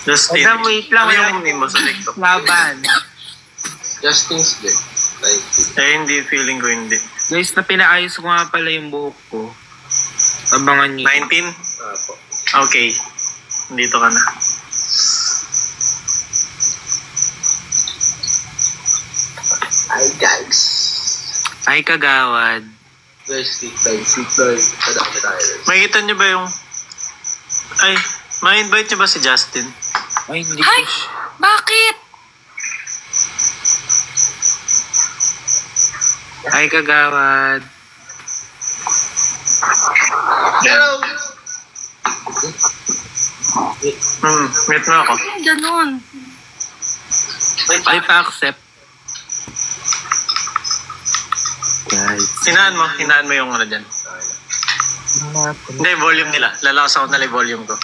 Justin. Madam, wait lang. Ano yung name mo sa TikTok? Laban. Justin's good. Thank you. Hindi. Feeling ko hindi. Guys, na pinaayos ko nga pala yung buhok ko. Abangan niyo. 19? Po. Okay. Dito ka na. Hi guys. Ay, kagawad. Guys, sleep time. Madami tayo. Makikita niyo ba yung... Ay, ma-invite niyo ba si Justin? Ay, hindi Ay! ko siya. Bakit? Ay, kagawad. Hello! Meet mo ako. Ganon. Ay, pa-accept. Guys. Hinaan mo yung ano dyan. Hindi, volume nila. Lalakas ako na yung volume ko.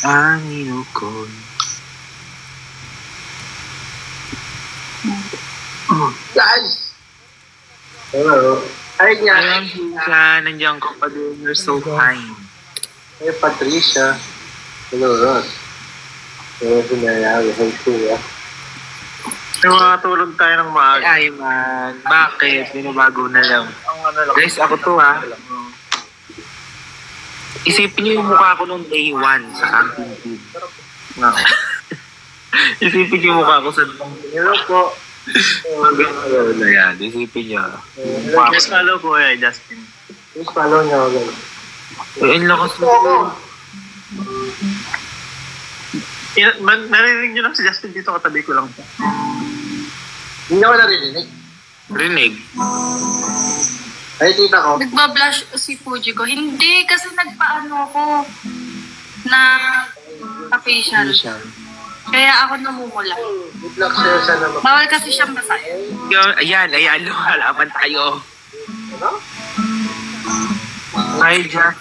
Angin ko. Guys! Hello. Hi nga. Ayun, siya. Nandiyan ko pa din. You're so kind. Hey, Patricia. Hello, Ross. Hello, Sinayari. Hi, Kuya. Yung mga tulog tayo ng maaga. Ay, man. Bakit? Binabago na lang. Ang ano lang. Guys, ako to ha. Isipin niyo yung mukha ko nung day 1 sa camping team. Isipin niyo yung mukha ko sa... Hello po. Ano na yan? Isipin niyo. Yes, follow ko Justin. Please follow niyo ako. Ay, ang lakas mo. Narinig niyo lang si Justin dito, katabi ko lang. Hindi ako narinig. Rinig. Ay, tita ko. Nagbablush si Fuji ko. Hindi, kasi nagpaano ako na facial. Kaya ako namumula. Good luck sa'yo sa naman. Bawal kasi siyang basahin. Ayan. Halaman tayo. Hi, Jack.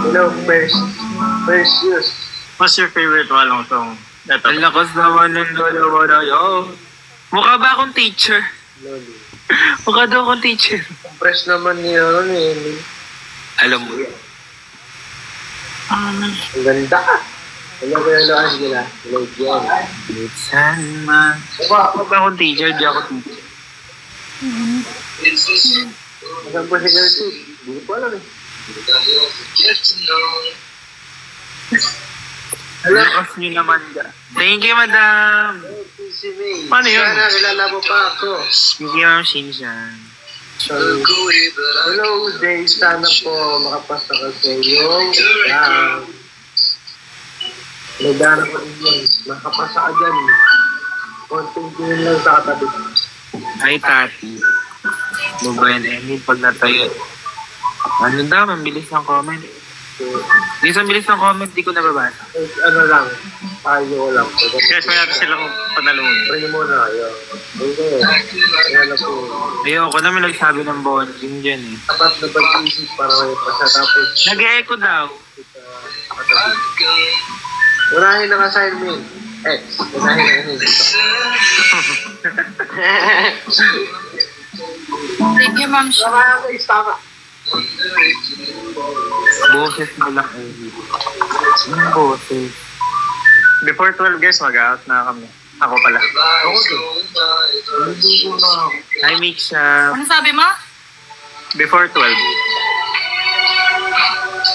Hello, first use. What's your favorite walong song? Ito. Ang lakas naman ng dalawa na yun. Mukha ba akong teacher? Loli. Mukha daw akong teacher. Fresh naman niya, ano eh. Alam mo yan. Ang ganda. Hello, Angela. Hello, Jen. Minsan man. Mukha ba akong teacher? Di ako teacher. Saan po si Gertie? Hindi ko alam eh. Hello. Lakas nyo naman ka. Thank you, madam. Si May. Paano yun? Sana, kilala mo pa ako. Thank you, ma'am Shinsan. Hello, Day. Sana po makapasa ka sa iyong exam. Nagdara ko rin yan. Makapasa ka dyan. Konting tingin lang sa katabi. Hi, Tati. Mobile Emmy, pag natayo. Ano daw, mabilis ng comment. Hindi sa bilis ng comment, di ko nababasa. Ano lang, payo ko lang. Guys, may natin silang panalungan. Pray mo na kayo. Okay. Kaya na po. Ayoko naman nagsabi ng bonding dyan eh. Tapat na pag-isip para may pasatapos. Nag-echo daw. Unahin ang assignment. Unahin ang assignment. Thank you, Ma'am Shi. Tama ka, istama. Boses mo lang eh. Anong boses? Before 12 guys, mag-out na kami. Ako pala. Ako din. Hindi ko na. Hi, Miksha. Ano sabi mo? Before 12.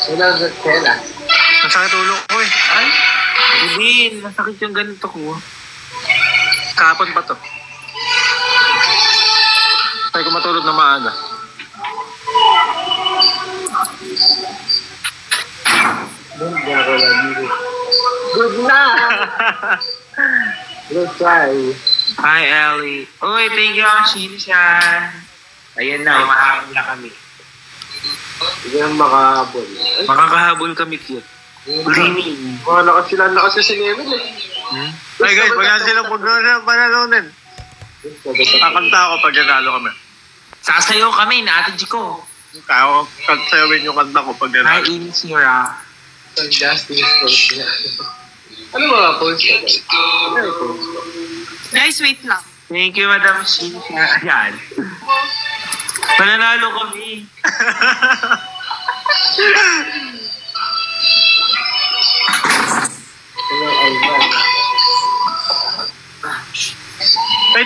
Kailangan sa tela. Ang sakit ulo ko eh. Ay, Hindi, masakit yung ganito ko. kahapon pa to. Tayo ko matulog na maaga. Hindi ako lagi. Good na! Good try. Hi, Ellie. Uy, thank you, Shinshan. Ayan na, umahabol na kami. Hindi lang makahabol. Makakahabol kami, cute. Greening. Lakas si Nemil eh. Ay guys, wag natin silang panalunin. Kakanta ako pag nanalo kami. Sasayaw kami, Ate Chico. Kaya kagsayawin yung kanta ko pag Hi, nanalo. Insira. Sa Justin's post niya. Ano mga post ka guys? Ano yung post ko? Guys, wait lang. Thank you, Madam Shinshan. Ayan. Mananalo kami.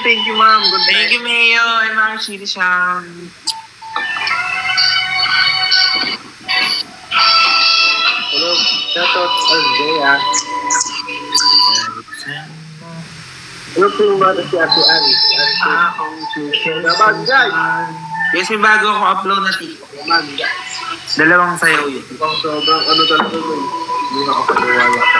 Thank you, ma'am. Good night. Thank you, Mayo. And Ma'am Shiri Sham. Hello, shoutout Alzea. Ano po yung mga si Ate Annie? Naman, guys! Yes, may bago akong upload na TikTok. Naman, guys! Dalawang sayaw yun. Ikaw sobrang ano talaga yun. Hindi na ako paniwala ka.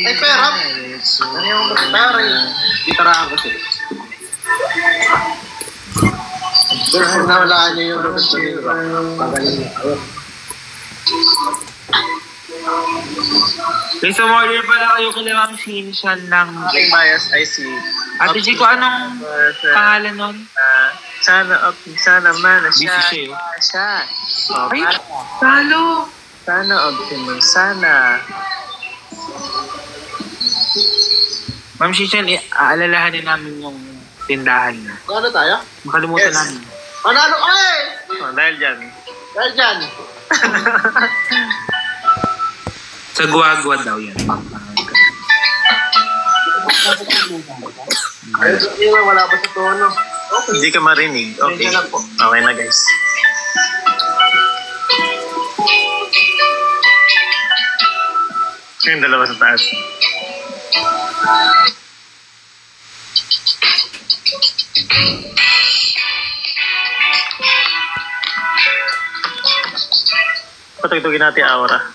Ay, perap! Ano yung gitara yun? Gitaraan kasi. Pero kung nawalaan niyo yung lubos na yun, pagaling niya. Please order pala kayo kay Ma'am Shiri Sham ng... Aking bias ay si... Ate G ko, anong pangalan nun? Sana man na siya. Busy siya, Siya. Ay, talo! Sana optimum. Sana. Ma'am Shiri Sham, aalalahanin namin yung tindahan niya. Ano tayo? Makalimutan Yes. namin. Ano? Ay! Dahil dyan. Dahil dyan! Sa guwagwa daw yan. Ay, wala pa sa tono. Okay. Hindi ka marinig. Okay. Ganyan lang po. Okay na, guys. Yung dalawa sa taas. Patugtugin natin aura.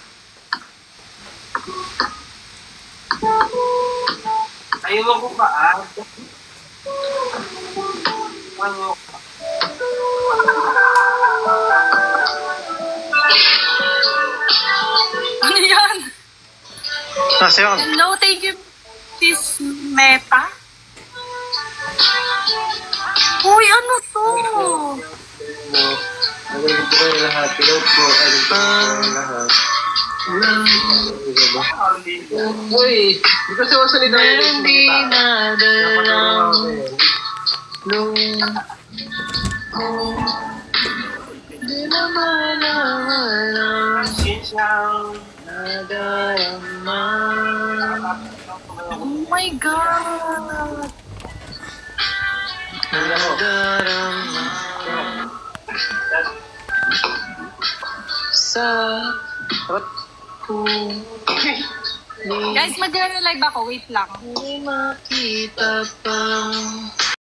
Ayaw ko pa Ano yan? Nasa yun. Hello, thank you, Sis Meta. Uy, ano to? Nagalit ko kayo lahat. Hello po. Nagalit ko kayo lahat. Uy! Di ko siya masalita yun. Hindi na Di naman Oh my God. sa Guys, mag-live ako. Wait lang. makita pang